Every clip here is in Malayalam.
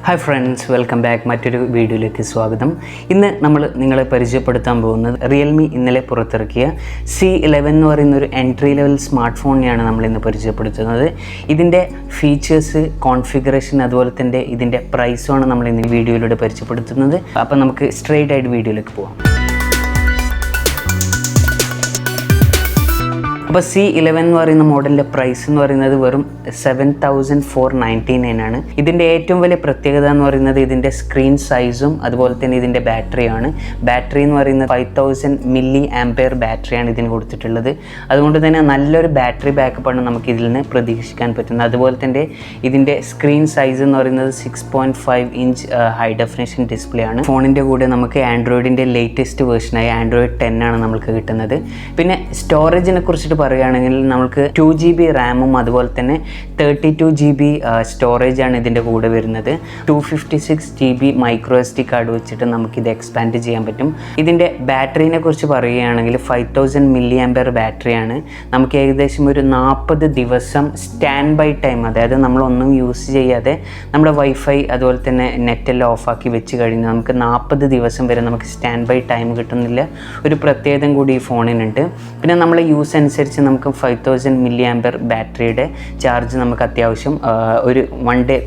Hi friends, welcome back. മറ്റൊരു വീഡിയോയിലേക്ക് സ്വാഗതം. ഇന്ന് നമ്മൾ നിങ്ങളെ പരിചയപ്പെടുത്താൻ പോകുന്നത് റിയൽമി ഇന്നലെ പുറത്തിറക്കിയ C11 എന്ന് പറയുന്നൊരു എൻട്രി ലെവൽ സ്മാർട്ട് ഫോണിനെയാണ് നമ്മളിന്ന് പരിചയപ്പെടുത്തുന്നത്. ഇതിൻ്റെ ഫീച്ചേഴ്സ്, കോൺഫിഗറേഷൻ, അതുപോലെ തന്നെ ഇതിൻ്റെ പ്രൈസുമാണ് നമ്മൾ ഇന്ന് വീഡിയോയിലൂടെ പരിചയപ്പെടുത്തുന്നത്. അപ്പോൾ നമുക്ക് സ്ട്രെയിറ്റ് ആയിട്ട് വീഡിയോയിലേക്ക് പോകാം. അപ്പോൾ C11 എന്ന് പറയുന്ന മോഡലിൻ്റെ പ്രൈസ് എന്ന് പറയുന്നത് വെറും 7,499 ആണ്. ഇതിൻ്റെ ഏറ്റവും വലിയ പ്രത്യേകത എന്ന് പറയുന്നത് ഇതിൻ്റെ സ്ക്രീൻ സൈസും അതുപോലെ തന്നെ ഇതിൻ്റെ ബാറ്ററിയാണ്. ബാറ്ററി എന്ന് പറയുന്നത് 5000 mAh ബാറ്ററിയാണ് ഇതിന് കൊടുത്തിട്ടുള്ളത്. അതുകൊണ്ട് തന്നെ നല്ലൊരു ബാറ്ററി ബാക്കപ്പാണ് നമുക്ക് ഇതിൽ നിന്ന് പ്രതീക്ഷിക്കാൻ പറ്റുന്നത്. അതുപോലെ തന്നെ ഇതിൻ്റെ സ്ക്രീൻ സൈസ് എന്ന് പറയുന്നത് 6.5 ഇഞ്ച് ഹൈ ഡെഫിനേഷൻ ഡിസ്പ്ലേ ആണ്. ഫോണിൻ്റെ കൂടെ നമുക്ക് ആൻഡ്രോയിഡിൻ്റെ ലേറ്റസ്റ്റ് വേർഷനായ ആൻഡ്രോയിഡ് 10 ആണ് നമുക്ക് കിട്ടുന്നത്. പിന്നെ സ്റ്റോറേജിനെ കുറിച്ചിട്ട് പറയുകയാണെങ്കിൽ നമുക്ക് 2GB റാമും അതുപോലെ തന്നെ 32GB സ്റ്റോറേജ് ആണ് ഇതിൻ്റെ കൂടെ വരുന്നത്. 256GB മൈക്രോ SD കാർഡ് വെച്ചിട്ട് നമുക്കിത് എക്സ്പാൻഡ് ചെയ്യാൻ പറ്റും. ഇതിൻ്റെ ബാറ്ററിനെ കുറിച്ച് പറയുകയാണെങ്കിൽ 5000 mAh ബാറ്ററിയാണ്. നമുക്ക് ഏകദേശം ഒരു 40 ദിവസം സ്റ്റാൻഡ് ബൈ ടൈം, അതായത് നമ്മളൊന്നും യൂസ് ചെയ്യാതെ നമ്മുടെ വൈഫൈ അതുപോലെ തന്നെ നെറ്റെല്ലാം ഓഫാക്കി വെച്ച് കഴിഞ്ഞാൽ നമുക്ക് 40 ദിവസം വരെ നമുക്ക് സ്റ്റാൻഡ് ബൈ ടൈം കിട്ടുന്നില്ല. ഒരു പ്രത്യേകത കൂടി ഈ ഫോണിനുണ്ട്. പിന്നെ നമ്മളെ യൂസ് അനുസരിച്ച് നമുക്ക് 5000 mAh ബാറ്ററിയുടെ ചാർജ് നമുക്ക് അത്യാവശ്യം ഒരു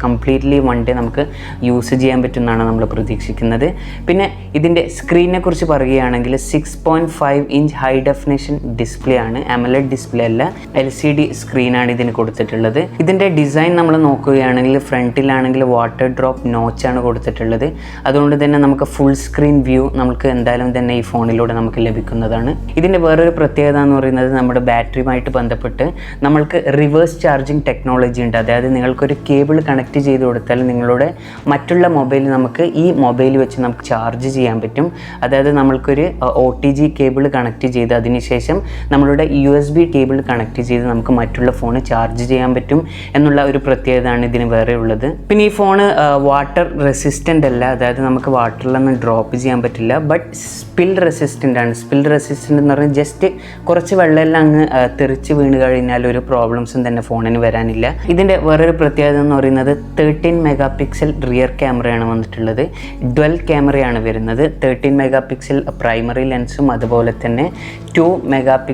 കംപ്ലീറ്റ്ലി വൺ ഡേ നമുക്ക് യൂസ് ചെയ്യാൻ പറ്റുമെന്നാണ് നമ്മൾ പ്രതീക്ഷിക്കുന്നത്. പിന്നെ ഇതിൻ്റെ സ്ക്രീനിനെ കുറിച്ച് പറയുകയാണെങ്കിൽ 6.5 ഇഞ്ച് ഹൈ ഡെഫിനേഷൻ ഡിസ്പ്ലേ ആണ്. AMOLED ഡിസ്പ്ലേ അല്ല, LCD സ്ക്രീനാണ് ഇതിന് കൊടുത്തിട്ടുള്ളത്. ഇതിൻ്റെ ഡിസൈൻ നമ്മൾ നോക്കുകയാണെങ്കിൽ ഫ്രണ്ടിലാണെങ്കിൽ വാട്ടർ ഡ്രോപ്പ് നോച്ചാണ് കൊടുത്തിട്ടുള്ളത്. അതുകൊണ്ട് തന്നെ നമുക്ക് ഫുൾ സ്ക്രീൻ വ്യൂ നമുക്ക് എന്തായാലും തന്നെ ഈ ഫോണിലൂടെ നമുക്ക് ലഭിക്കുന്നതാണ്. ഇതിൻ്റെ വേറൊരു പ്രത്യേകത എന്ന് പറയുന്നത് നമ്മുടെ ബാറ്ററിയുമായിട്ട് ബന്ധപ്പെട്ട് നമ്മൾക്ക് റിവേഴ്സ് ചാർജിങ് ടെക്നോളജി ഉണ്ട്. അതായത് നിങ്ങൾക്കൊരു കേബിൾ കണക്ട് ചെയ്ത് കൊടുത്താൽ നിങ്ങളുടെ മറ്റുള്ള മൊബൈൽ നമുക്ക് ഈ മൊബൈൽ വെച്ച് നമുക്ക് ചാർജ് ചെയ്യാൻ പറ്റും. അതായത് നമ്മൾക്കൊരു OTG കേബിൾ കണക്ട് ചെയ്ത് അതിനുശേഷം നമ്മളുടെ USB കേബിൾ കണക്ട് ചെയ്ത് നമുക്ക് മറ്റുള്ള ഫോൺ ചാർജ് ചെയ്യാൻ പറ്റും എന്നുള്ള ഒരു പ്രത്യേകതയാണ് ഇതിന് വേറെ ഉള്ളത്. പിന്നെ ഈ ഫോൺ വാട്ടർ റെസിസ്റ്റൻ്റ് അല്ല, അതായത് നമുക്ക് വാട്ടറിലൊന്നും ഡ്രോപ്പ് ചെയ്യാൻ പറ്റില്ല. ബട്ട് സ്പിൽ റെസിസ്റ്റൻ്റ് ആണ്. സ്പിൽ റെസിസ്റ്റൻ്റ് എന്ന് പറഞ്ഞാൽ ജസ്റ്റ് കുറച്ച് വെള്ളമെല്ലാം അങ്ങ് തെറിച്ച് വീണ് കഴിഞ്ഞാൽ ഒരു പ്രോബ്ലംസും തന്നെ ഫോണിന് വരാനില്ല. ഇതിൻ്റെ വേറൊരു പ്രത്യേകത എന്ന് പറയുന്നത് 13 MP റിയർ ക്യാമറയാണ് വന്നിട്ടുള്ളത്. ഡ്വൽ ക്യാമറയാണ് വരുന്നത്. 13 MP പ്രൈമറി ലെൻസും അതുപോലെ തന്നെ 2 MP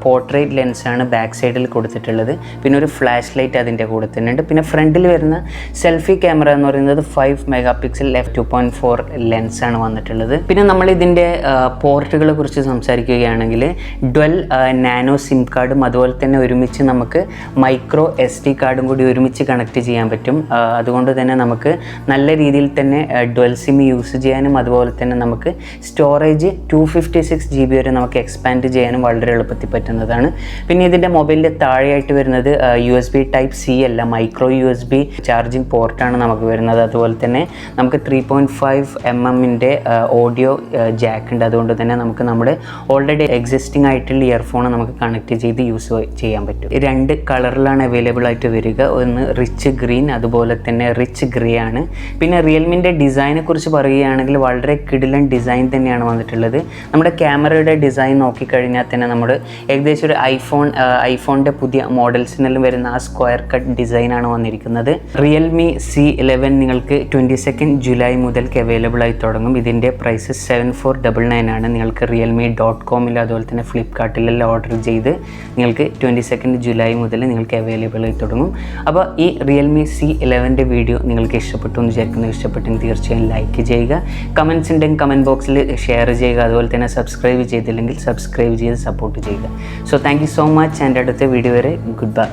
പോർട്രേറ്റ് ലെൻസാണ് ബാക്ക് സൈഡിൽ കൊടുത്തിട്ടുള്ളത്. പിന്നെ ഒരു ഫ്ലാഷ് ലൈറ്റ് അതിൻ്റെ കൂടെ തന്നെ ഉണ്ട്. പിന്നെ ഫ്രണ്ടിൽ വരുന്ന സെൽഫി ക്യാമറ എന്ന് പറയുന്നത് 5 MP f2.4 ലെൻസാണ് വന്നിട്ടുള്ളത്. പിന്നെ നമ്മൾ ഇതിൻ്റെ പോർട്ടുകളെ കുറിച്ച് സംസാരിക്കുകയാണെങ്കിൽ ഡ്വൽ നാനോ സിം കാർഡും അതുപോലെ തന്നെ ഒരുമിച്ച് നമുക്ക് മൈക്രോ SD കാർഡും കൂടി ഒരുമിച്ച് കണക്ട് ചെയ്യാൻ പറ്റും. അതുകൊണ്ട് തന്നെ നമുക്ക് നല്ല രീതിയിൽ തന്നെ ഡ്വൽ സിം യൂസ് ചെയ്യാനും അതുപോലെ തന്നെ നമുക്ക് സ്റ്റോറേജ് 256GB വരെ നമുക്ക് എക്സ്പാൻഡ് ചെയ്യാനും വളരെ എളുപ്പത്തിൽ പറ്റുന്നതാണ്. പിന്നെ ഇതിൻ്റെ മൊബൈലിൻ്റെ താഴെയായിട്ട് വരുന്നത് USB Type-C അല്ല, മൈക്രോ USB ചാർജിങ് പോർട്ടാണ് നമുക്ക് വരുന്നത്. അതുപോലെ തന്നെ നമുക്ക് 3.5 mm ഓഡിയോ ജാക്ക് ഉണ്ട്. അതുകൊണ്ട് തന്നെ നമുക്ക് നമ്മുടെ ഓൾറെഡി എക്സിസ്റ്റിംഗ് ആയിട്ടുള്ള ഇയർഫോൺ നമുക്ക് കണക്ട് ചെയ്ത് യൂസ് ചെയ്യാൻ പറ്റും. 2 കളറിലാണ് അവൈലബിൾ ആയിട്ട് വരിക. ഒന്ന് റിച്ച് ഗ്രീൻ, അതുപോലെ തന്നെ റിച്ച് ഗ്രേ ആണ്. പിന്നെ റിയൽമിൻ്റെ ഡിസൈനെ കുറിച്ച് പറയുകയാണെങ്കിൽ വളരെ കിടിലൻ ഡിസൈൻ തന്നെയാണ് വന്നിട്ടുള്ളത്. നമ്മുടെ ക്യാമറയുടെ ഡിസൈൻ നോക്കിക്കഴിഞ്ഞാൽ തന്നെ നമ്മൾ ഏകദേശം ഒരു ഐഫോണിൻ്റെ പുതിയ മോഡൽസിനെല്ലാം വരുന്ന ആ സ്ക്വയർ കട്ട് ഡിസൈനാണ് വന്നിരിക്കുന്നത്. റിയൽമി C11 നിങ്ങൾക്ക് 22 ജൂലൈ മുതൽക്ക് അവൈലബിൾ ആയി തുടങ്ങും. ഇതിൻ്റെ പ്രൈസ് 7499 ആണ്. നിങ്ങൾക്ക് realme.com അതുപോലെ തന്നെ ഫ്ലിപ്കാർട്ടിലെല്ലാം ഓർഡർ ചെയ്ത് നിങ്ങൾക്ക് 22 ജൂലൈ മുതൽ നിങ്ങൾക്ക് അവൈലബിൾ ആയി തുടങ്ങും. അപ്പോൾ ഈ റിയൽമി C11 വീഡിയോ നിങ്ങൾക്ക് ഇഷ്ടപ്പെട്ടു എന്ന് വിചാരിക്കുന്നു. ഇഷ്ടപ്പെട്ടെങ്കിൽ തീർച്ചയായും ലൈക്ക് ചെയ്യുക. കമൻറ്റ്സ് ഉണ്ടെങ്കിൽ കമൻറ്റ് ബോക്സിൽ ഷെയർ ചെയ്യുക. അതുപോലെ തന്നെ സബ്സ്ക്രൈബ് ചെയ്തില്ലെങ്കിൽ സബ്സ്ക്രൈബ് ചെയ്ത് സപ്പോർട്ട് ചെയ്യുക. So thank you so much. എൻ്റെ അടുത്ത വീഡിയോ വരെ ഗുഡ് ബൈ.